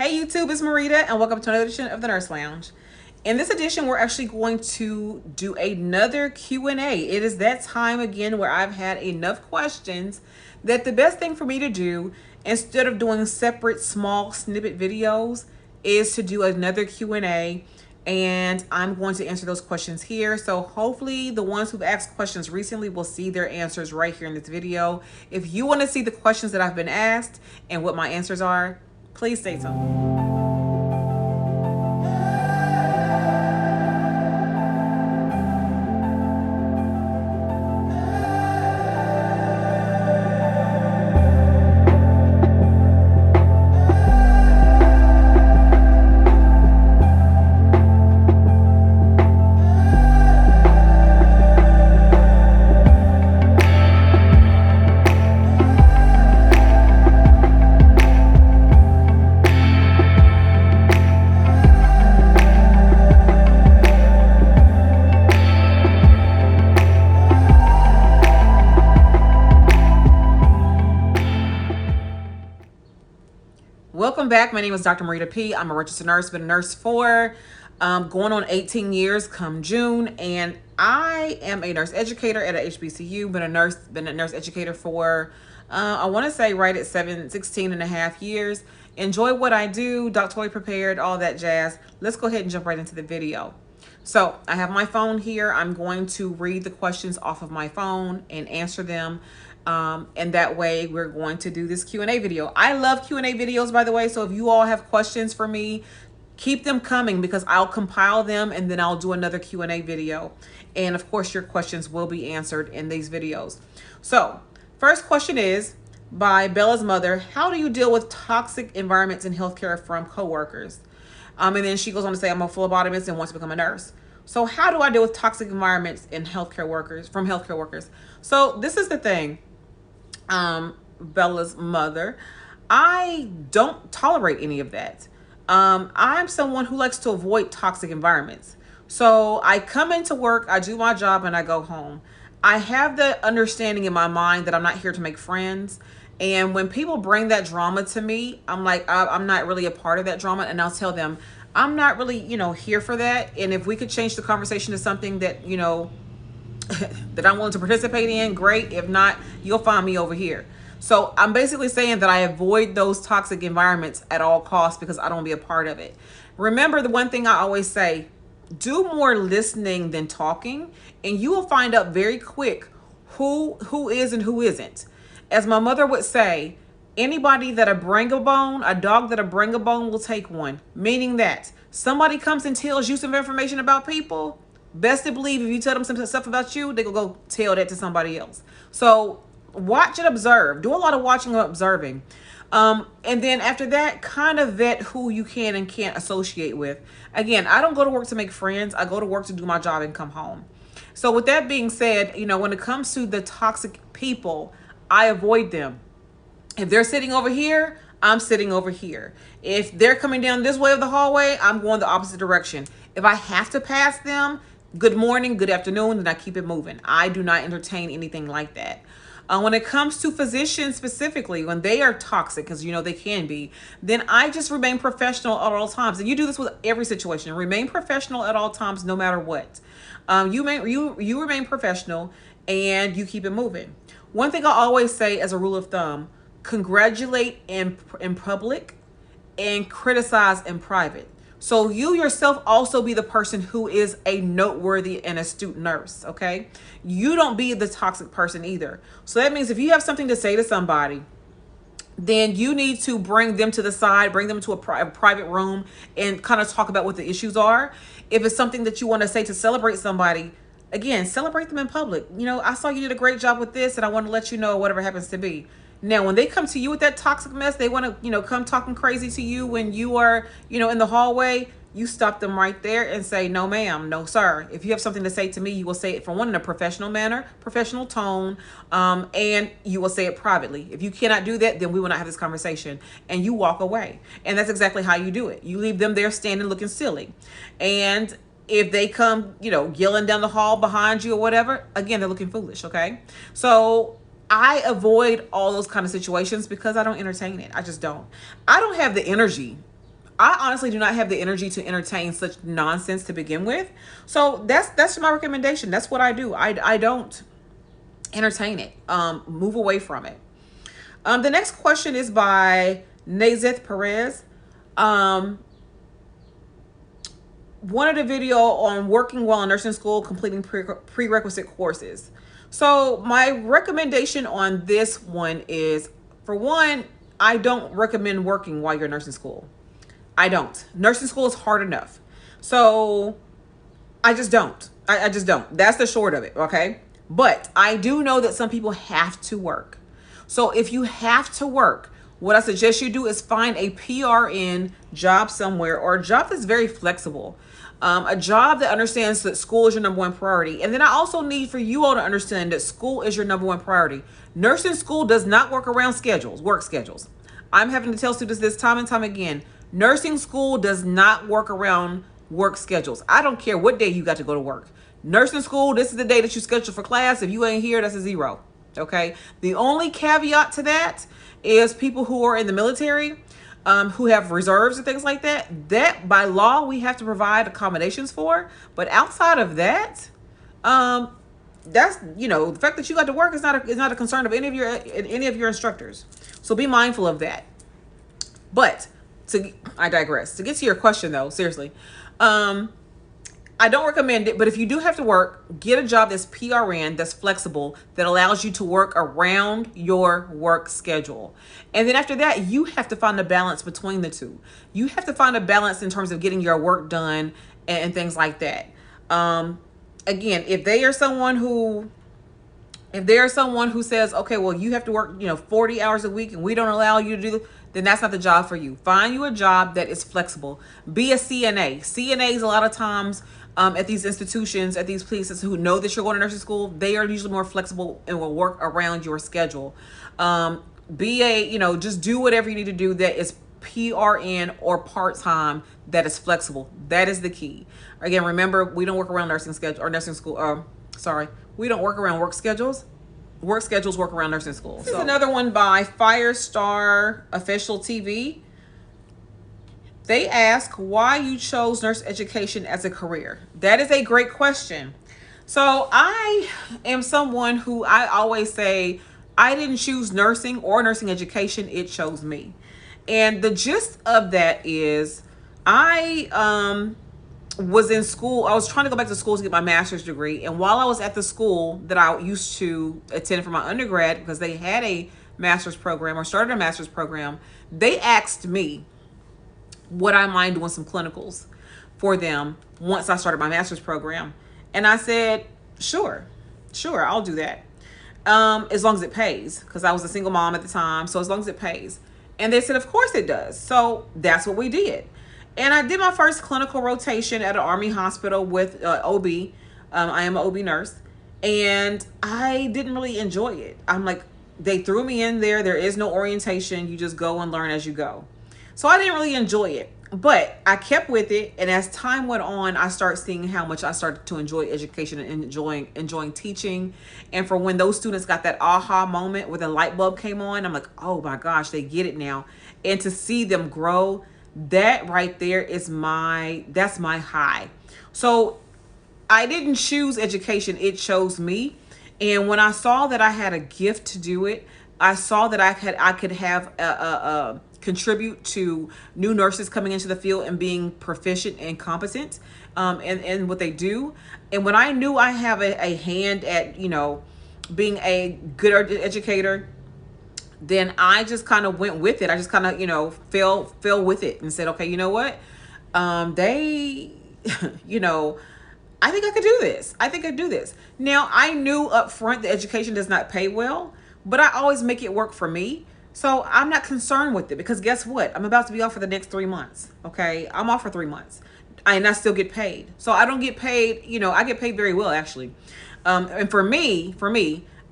Hey YouTube, it's Marita and welcome to another edition of the Nurse Lounge. In this edition, we're actually going to do another Q&A. It is that time again where I've had enough questions that the best thing for me to do, instead of doing separate small snippet videos, is to do another Q&A, and I'm going to answer those questions here. So hopefully the ones who've asked questions recently will see their answers right here in this video. If you want to see the questions that I've been asked and what my answers are, please stay tuned. Welcome back. My name is Dr. Marita P. I'm a registered nurse, been a nurse for going on 18 years come June, and I am a nurse educator at a HBCU. Been a nurse educator for I want to say right at 16 and a half years. Enjoy what I do, doctorally prepared, all that jazz. Let's go ahead and jump right into the video. So I have my phone here. I'm going to read the questions off of my phone and answer them. And that way we're going to do this Q&A video. I love Q&A videos, by the way. So if you all have questions for me, keep them coming because I'll compile them and then I'll do another Q&A video. And of course, your questions will be answered in these videos. So first question is by Bella's mother. How do you deal with toxic environments in healthcare from coworkers? And then she goes on to say, I'm a phlebotomist and want to become a nurse. So how do I deal with toxic environments in healthcare workers, from healthcare workers? So this is the thing, Bella's mother, I don't tolerate any of that. I'm someone who likes to avoid toxic environments. So I come into work, I do my job, and I go home. I have the understanding in my mind that I'm not here to make friends. And when people bring that drama to me, I'm like, I'm not really a part of that drama. And I'll tell them, I'm not really, here for that. And if we could change the conversation to something that, that I'm willing to participate in, great. If not, you'll find me over here. So I'm basically saying that I avoid those toxic environments at all costs because I don't be a part of it. Remember, the one thing I always say, do more listening than talking, and you will find out very quick who is and who isn't. As my mother would say, anybody that'll bring a bone, a dog that'll bring a bone will take one. Meaning that somebody comes and tells you some information about people, best to believe if you tell them some stuff about you, they will go tell that to somebody else. So watch and observe. Do a lot of watching and observing. And then after that, kind of vet who you can and can't associate with. Again, I don't go to work to make friends. I go to work to do my job and come home. So with that being said, when it comes to the toxic people, I avoid them. If they're sitting over here, I'm sitting over here. If they're coming down this way of the hallway, I'm going the opposite direction. If I have to pass them, good morning, good afternoon, then I keep it moving. I do not entertain anything like that. When it comes to physicians specifically, when they are toxic, because they can be, then I just remain professional at all times. And you do this with every situation. Remain professional at all times, no matter what. You remain professional and you keep it moving. One thing I always say as a rule of thumb, congratulate in public and criticize in private. So you yourself also be the person who is a noteworthy and astute nurse, okay? You don't be the toxic person either. So that means if you have something to say to somebody, then you need to bring them to the side, bring them to a private room and kind of talk about what the issues are. If it's something that you want to say to celebrate somebody, again, celebrate them in public. I saw you did a great job with this and I want to let you know whatever happens to be. Now, when they come to you with that toxic mess, they want to, come talking crazy to you when you are, in the hallway, you stop them right there and say, no, ma'am, no, sir. If you have something to say to me, you will say it for one in a professional manner, professional tone, and you will say it privately. If you cannot do that, then we will not have this conversation, and you walk away. And that's exactly how you do it. You leave them there standing looking silly. And if they come, yelling down the hall behind you or whatever, again, they're looking foolish, okay? So I avoid all those kind of situations because I don't entertain it. I just don't. I don't have the energy I honestly do not have the energy to entertain such nonsense to begin with. So that's my recommendation. That's what I do. I don't entertain it. Move away from it. The next question is by Nazeth Perez. Um, Wanted a video on working while in nursing school, completing prerequisite courses. So my recommendation on this one is, for one, I don't recommend working while you're in nursing school. I don't. Nursing school is hard enough. So I just don't. I just don't. That's the short of it, okay? But I do know that some people have to work. So if you have to work, what I suggest you do is find a PRN job somewhere, or a job that's very flexible. A job that understands that school is your number one priority. And then I also need for you all to understand that school is your number one priority. Nursing school does not work around work schedules. I'm having to tell students this time and time again. Nursing school does not work around work schedules. I don't care what day you got to go to work. Nursing school, this is the day that you schedule for class. If you ain't here, that's a 0. Okay. The only caveat to that is people who are in the military, who have reserves and things like that. That by law we have to provide accommodations for. But outside of that, that's, the fact that you got to work is not a concern of any of your instructors. So be mindful of that. But I digress. To get to your question though, seriously, I don't recommend it, but if you do have to work, get a job that's PRN, that's flexible, that allows you to work around your work schedule. And then after that, you have to find a balance between the two. You have to find a balance in terms of getting your work done and things like that. Again, if they are someone who says, okay, well, you have to work, 40 hours a week and we don't allow you to do, then that's not the job for you. Find you a job that is flexible. Be a CNA. CNAs, a lot of times, at these institutions, at these places who know that you're going to nursing school, they are usually more flexible and will work around your schedule. Just do whatever you need to do that is PRN or part-time, that is flexible. That is the key. Again, remember, we don't work around nursing schedule or nursing school. We don't work around work schedules. Work schedules work around nursing school. This is another one by Firestar Official TV. They ask why you chose nurse education as a career. That is a great question. So I am someone who, I always say, I didn't choose nursing or nursing education. It chose me. And the gist of that is I was in school. I was trying to go back to school to get my master's degree. And while I was at the school that I used to attend for my undergrad, because they had a master's program or started a master's program, they asked me, would I mind doing some clinicals for them once I started my master's program? And I said, sure, I'll do that. As long as it pays, because I was a single mom at the time. So as long as it pays. And they said, of course it does. So that's what we did. And I did my first clinical rotation at an Army hospital with OB. I am an OB nurse. And I didn't really enjoy it. I'm like, they threw me in there. There is no orientation. You just go and learn as you go. So I didn't really enjoy it. But I kept with it. And as time went on, I started seeing how much I started to enjoy education and enjoying teaching. And for when those students got that aha moment where the light bulb came on, I'm like, oh my gosh, they get it now. And to see them grow, that right there is that's my high. So I didn't choose education. It chose me. And when I saw that I had a gift to do it, I saw that I could have contribute to new nurses coming into the field and being proficient and competent in what they do. And when I knew I have a hand at, being a good educator, then I just kind of went with it. I just kind of, fell with it and said, okay, you know what? I think I could do this. I think I could do this. Now, I knew up front the education does not pay well, but I always make it work for me. So I'm not concerned with it, because guess what? I'm about to be off for the next 3 months. Okay. I'm off for 3 months and I still get paid. So I don't get paid, I get paid very well, actually. And for me,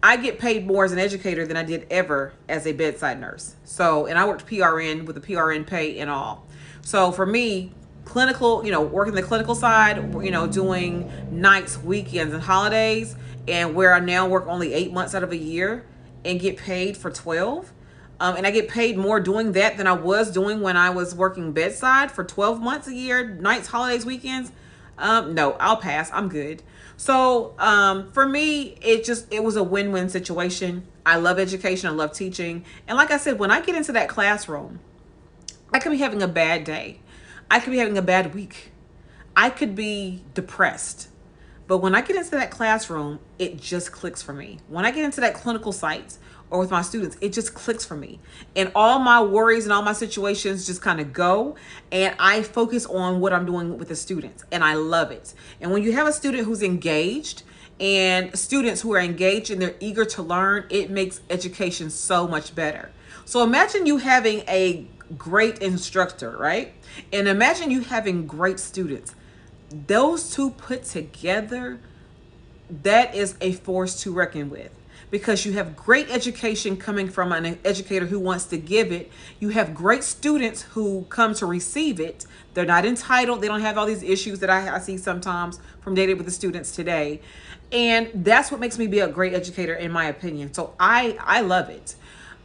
I get paid more as an educator than I did ever as a bedside nurse. So, and I worked PRN with the PRN pay and all. So for me, clinical, working the clinical side, doing nights, weekends, and holidays, and where I now work only 8 months out of a year and get paid for 12. And I get paid more doing that than I was doing when I was working bedside for 12 months a year, nights, holidays, weekends. No, I'll pass. I'm good. So for me, it was a win-win situation. I love education. I love teaching. And like I said, when I get into that classroom, I could be having a bad day. I could be having a bad week. I could be depressed. But when I get into that classroom, it just clicks for me. When I get into that clinical site or with my students, it just clicks for me. And all my worries and all my situations just kind of go. And I focus on what I'm doing with the students. And I love it. And when you have a student who's engaged and students who are engaged and they're eager to learn, it makes education so much better. So imagine you having a great instructor, right? And imagine you having great students. Those two put together, that is a force to reckon with, because you have great education coming from an educator who wants to give it. You have great students who come to receive it. They're not entitled. They don't have all these issues that I see sometimes from dating with the students today. And that's what makes me be a great educator, in my opinion. So I love it.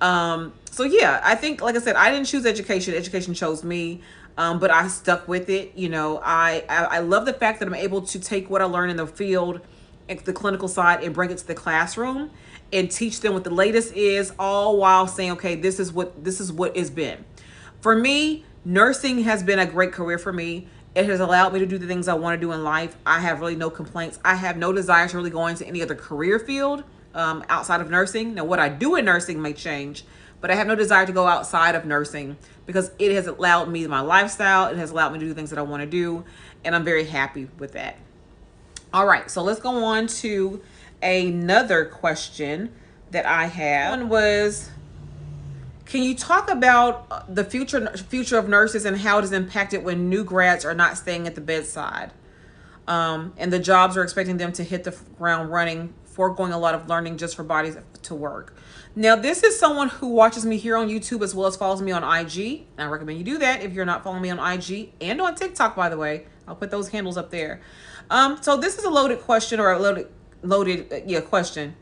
So yeah, I think, like I said, I didn't choose education. Education chose me. But I stuck with it. You know, I love the fact that I'm able to take what I learned in the field, the clinical side, and bring it to the classroom and teach them what the latest is, all while saying, okay, this is what it's been. For me, nursing has been a great career for me. It has allowed me to do the things I want to do in life. I have really no complaints. I have no desire to really go into any other career field outside of nursing. Now, what I do in nursing may change, but I have no desire to go outside of nursing because it has allowed me my lifestyle. It has allowed me to do things that I want to do, and I'm very happy with that. All right, so let's go on to another question that I have. One was, can you talk about the future of nurses and how it is impacted when new grads are not staying at the bedside, and the jobs are expecting them to hit the ground running, foregoing a lot of learning just for bodies to work? Now, this is someone who watches me here on YouTube as well as follows me on IG. I recommend you do that if you're not following me on IG and on TikTok, by the way. I'll put those handles up there. So this is a loaded question, or a loaded question.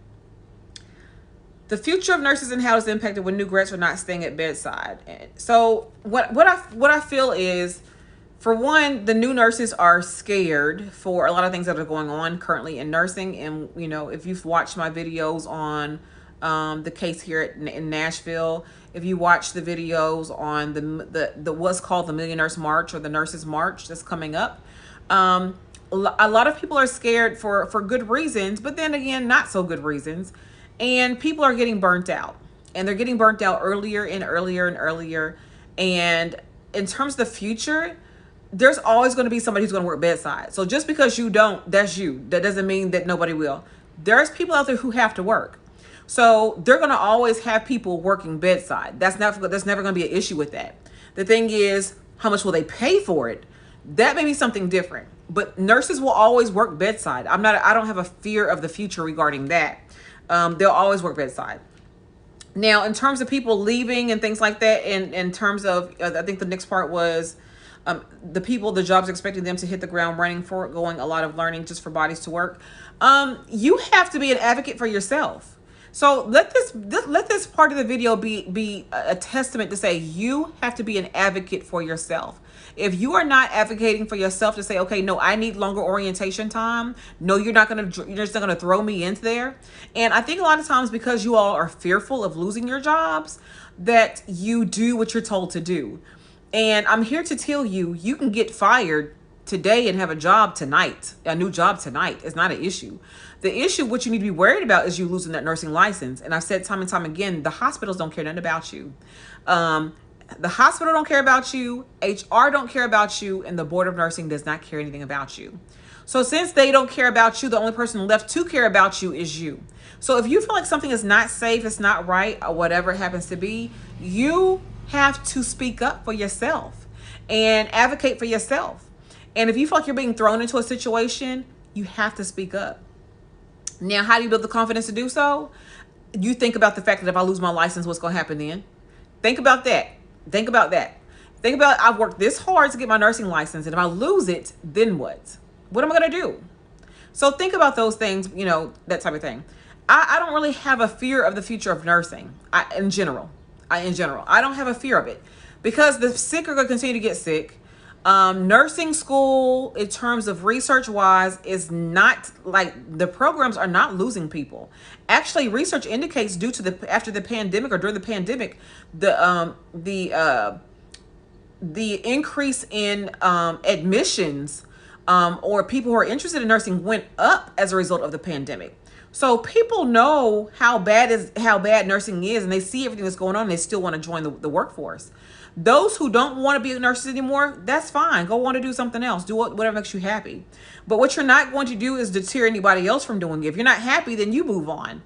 The future of nurses and how it's impacted when new grads are not staying at bedside. So what I feel is, for one, the new nurses are scared for a lot of things that are going on currently in nursing. And, you know, if you've watched my videos on the case here in Nashville, if you watch the videos on the what's called the Million Nurse March, or the Nurses March that's coming up, a lot of people are scared for good reasons, but then again, not so good reasons. And people are getting burnt out, and they're getting burnt out earlier and earlier and earlier. And in terms of the future, there's always going to be somebody who's going to work bedside. So just because you don't, that's you. That doesn't mean that nobody will. There's people out there who have to work. So they're going to always have people working bedside. That's never going to be an issue with that. The thing is, how much will they pay for it? That may be something different. But nurses will always work bedside. I don't have a fear of the future regarding that. They'll always work bedside. Now, in terms of people leaving and things like that, and in terms of, I think the next part was, the jobs expecting them to hit the ground running, foregoing a lot of learning just for bodies to work. You have to be an advocate for yourself. So let this part of the video be a testament to say you have to be an advocate for yourself. If you are not advocating for yourself to say, okay, no, I need longer orientation time. No, you're just not gonna throw me into there. And I think a lot of times, because you all are fearful of losing your jobs, that you do what you're told to do. And I'm here to tell you, you can get fired today and have a job tonight, a new job tonight. It's not an issue. The issue, what you need to be worried about, is you losing that nursing license. And I've said time and time again, the hospitals don't care nothing about you. The hospital don't care about you, HR don't care about you, and the Board of Nursing does not care anything about you. So since they don't care about you, the only person left to care about you is you. So if you feel like something is not safe, it's not right, or whatever it happens to be, you have to speak up for yourself and advocate for yourself. And if you feel like you're being thrown into a situation, you have to speak up. Now, how do you build the confidence to do so? You think about the fact that if I lose my license, what's going to happen then? Think about that. Think about that. Think about, I've worked this hard to get my nursing license, and if I lose it, then what? What am I going to do? So think about those things, that type of thing. I don't really have a fear of the future of nursing in general. in general. I don't have a fear of it because the sick are going to continue to get sick. Nursing school, in terms of research wise, is not like the programs are not losing people. Actually, research indicates due to the after the pandemic or during the pandemic, the increase in admissions or people who are interested in nursing went up as a result of the pandemic. So people know how bad nursing is, and they see everything that's going on, and they still want to join the workforce. Those who don't want to be nurses anymore, that's fine. Go want to do something else. Do whatever makes you happy. But what you're not going to do is deter anybody else from doing it. If you're not happy, then you move on.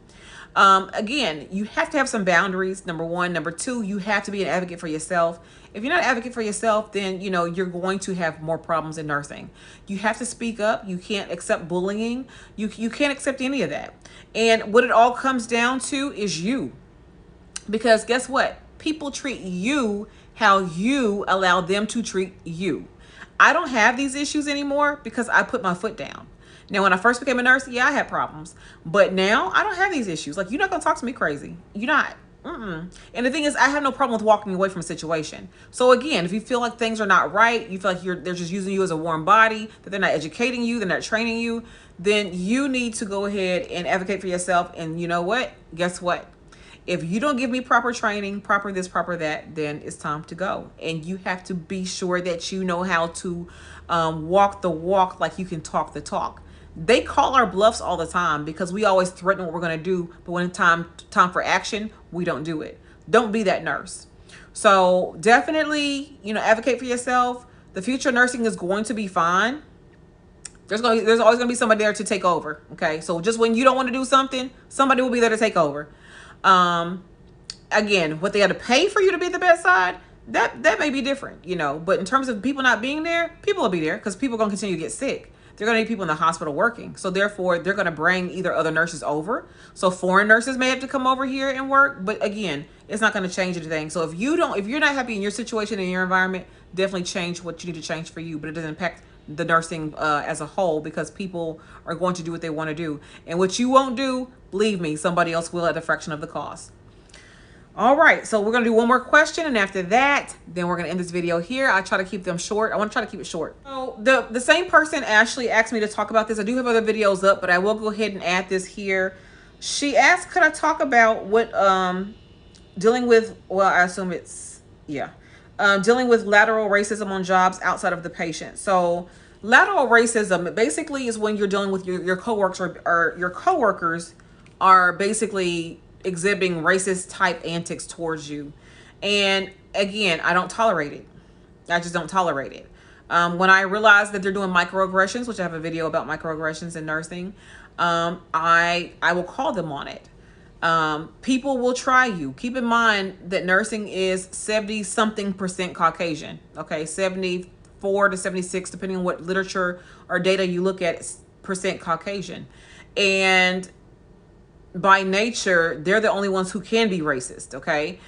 Again, you have to have some boundaries, number one. Number two, you have to be an advocate for yourself. If you're not an advocate for yourself, then, you're going to have more problems in nursing. You have to speak up. You can't accept bullying. You can't accept any of that. And what it all comes down to is you. Because guess what? People treat you how you allow them to treat you. I don't have these issues anymore because I put my foot down. Now, when I first became a nurse, yeah, I had problems. But now I don't have these issues. Like, you're not going to talk to me crazy. You're not. And the thing is, I have no problem with walking away from a situation. So again, if you feel like things are not right, you feel like they're just using you as a warm body, that they're not educating you, they're not training you, then you need to go ahead and advocate for yourself. And you know what? Guess what? If you don't give me proper training, proper this, proper that, then it's time to go. And you have to be sure that you know how to walk the walk like you can talk the talk. They call our bluffs all the time because we always threaten what we're going to do. But when time for action, we don't do it. Don't be that nurse. So definitely, advocate for yourself. The future of nursing is going to be fine. There's always going to be somebody there to take over. Okay. So just when you don't want to do something, somebody will be there to take over. Again, what they had to pay for you to be at the bedside, that may be different, but in terms of people not being there, people will be there because people are going to continue to get sick. They're going to need people in the hospital working. So therefore, they're going to bring either other nurses over. So foreign nurses may have to come over here and work. But again, it's not going to change anything. So if you're not happy in your situation, in your environment, definitely change what you need to change for you. But it doesn't impact the nursing as a whole because people are going to do what they want to do. And what you won't do, believe me, somebody else will at a fraction of the cost. All right, so we're going to do one more question, and after that, then we're going to end this video here. I try to keep them short. I want to try to keep it short. So the same person, Ashley, asked me to talk about this. I do have other videos up, but I will go ahead and add this here. She asked, could I talk about what dealing with, well, I assume it's, yeah, dealing with lateral racism on jobs outside of the patient. So lateral racism basically is when you're dealing with your coworkers or your coworkers are basically exhibiting racist type antics towards you. And again, I don't tolerate it. I just don't tolerate it. When I realize that they're doing microaggressions, which I have a video about microaggressions in nursing, I will call them on it. People will try you. Keep in mind that nursing is 70-something% Caucasian. Okay, 74 to 76, depending on what literature or data you look at, percent Caucasian. And by nature, they're the only ones who can be racist. Okay,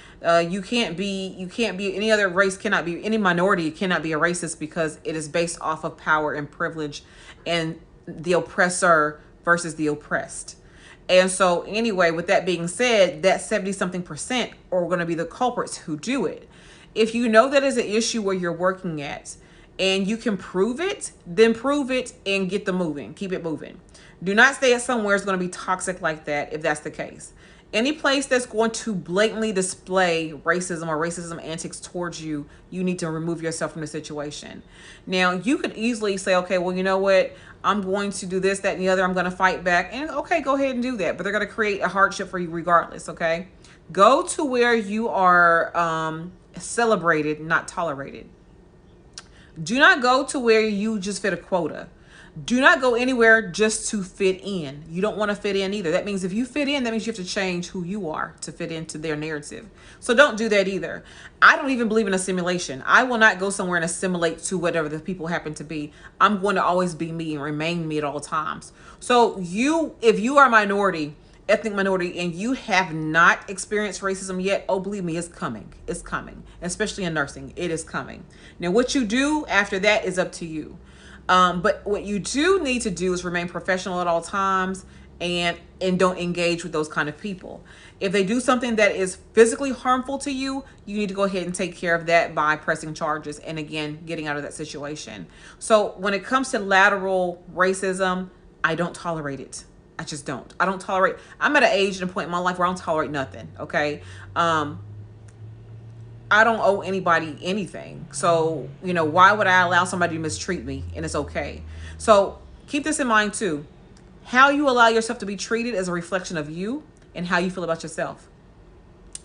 you can't be any other race cannot be, any minority cannot be a racist because it is based off of power and privilege and the oppressor versus the oppressed. And so anyway, with that being said, that 70-something% are going to be the culprits who do it. If you know that is an issue where you're working at and you can prove it, then prove it and get them moving. Keep it moving. Do not stay at somewhere it's going to be toxic like that if that's the case. Any place that's going to blatantly display racism or racism antics towards you, you need to remove yourself from the situation. Now, you could easily say, okay, well, you know what? I'm going to do this, that, and the other. I'm going to fight back. And okay, go ahead and do that. But they're going to create a hardship for you regardless, okay? Go to where you are celebrated, not tolerated. Do not go to where you just fit a quota. Do not go anywhere just to fit in. You don't want to fit in either. That means if you fit in, that means you have to change who you are to fit into their narrative. So don't do that either. I don't even believe in assimilation. I will not go somewhere and assimilate to whatever the people happen to be. I'm going to always be me and remain me at all times. So if you are a minority, ethnic minority, and you have not experienced racism yet, oh, believe me, it's coming. It's coming, especially in nursing. It is coming. Now, what you do after that is up to you. But what you do need to do is remain professional at all times and don't engage with those kind of people. If they do something that is physically harmful to you, you need to go ahead and take care of that by pressing charges and again getting out of that situation. So when it comes to lateral racism, I don't tolerate it. I just don't. I don't tolerate. I'm at an age and a point in my life where I don't tolerate nothing. Okay. I don't owe anybody anything. So, why would I allow somebody to mistreat me and it's okay? So keep this in mind too. How you allow yourself to be treated is a reflection of you and how you feel about yourself.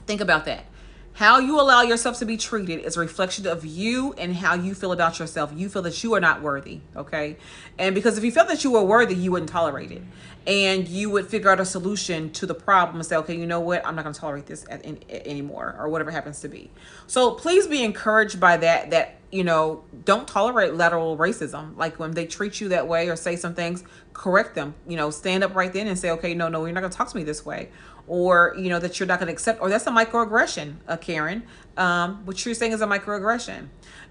Think about that. How you allow yourself to be treated is a reflection of you and how you feel about yourself. You feel that you are not worthy, okay? And because if you felt that you were worthy, you wouldn't tolerate it. And you would figure out a solution to the problem and say, okay, you know what? I'm not going to tolerate this anymore, or whatever happens to be. So please be encouraged by that, don't tolerate lateral racism. Like when they treat you that way or say some things, correct them. Stand up right then and say, okay, no, you're not going to talk to me this way. Or, that you're not going to accept, or that's a microaggression, Karen. What you're saying is a microaggression.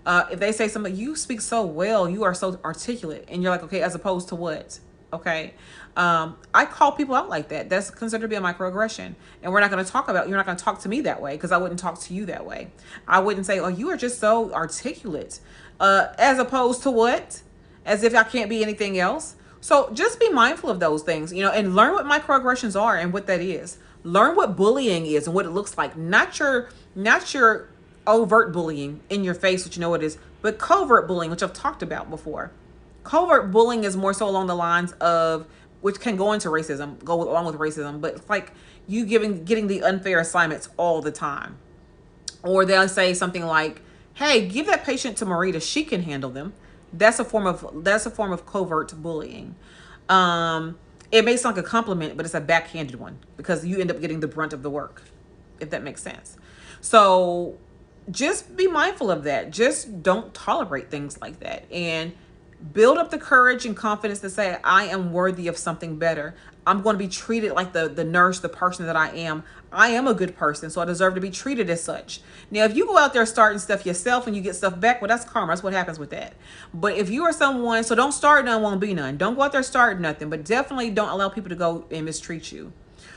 If they say something, you speak so well, you are so articulate, and you're like, okay, as opposed to what? Okay. I call people out like that. That's considered to be a microaggression. And you're not going to talk to me that way because I wouldn't talk to you that way. I wouldn't say, oh, you are just so articulate. As opposed to what? As if I can't be anything else. So just be mindful of those things, and learn what microaggressions are and what that is. Learn what bullying is and what it looks like. Not your overt bullying in your face, which you know it is, but covert bullying, which I've talked about before. Covert bullying is more so along the lines of, which can go along with racism, but it's like you getting the unfair assignments all the time. Or they'll say something like, hey, give that patient to Marita, she can handle them. That's a form of covert bullying. It may sound like a compliment, but it's a backhanded one because you end up getting the brunt of the work, if that makes sense. So just be mindful of that. Just don't tolerate things like that, and build up the courage and confidence to say, I am worthy of something better. I'm going to be treated like the nurse, the person that I am. I am a good person, so I deserve to be treated as such. Now, if you go out there starting stuff yourself and you get stuff back, well, that's karma. That's what happens with that. But if you are someone, so don't start none, won't be none. Don't go out there starting nothing, but definitely don't allow people to go and mistreat you.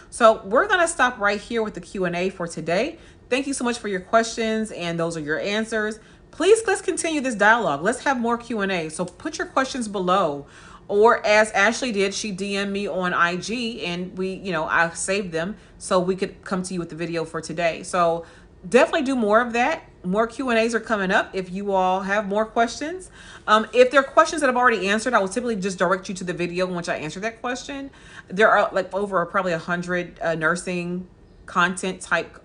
So we're going to stop right here with the Q&A for today. Thank you so much for your questions, and those are your answers. Please, let's continue this dialogue. Let's have more Q&A. So put your questions below. Or as Ashley did, she DM'd me on IG and I saved them so we could come to you with the video for today. So definitely do more of that. More Q&As are coming up if you all have more questions. If there are questions that I've already answered, I will typically just direct you to the video in which I answer that question. There are like over probably 100 nursing content type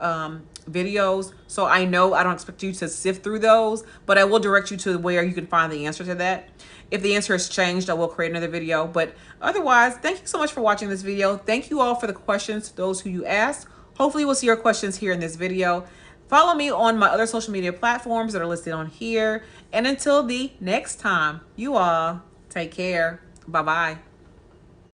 videos, so I know I don't expect you to sift through those, but I will direct you to where you can find the answer to that. If the answer has changed, I will create another video, but otherwise, thank you so much for watching this video. Thank you all for the questions, those who you asked. Hopefully we'll see your questions here in this video. Follow me on my other social media platforms that are listed on here, and until the next time, you all take care. Bye-bye.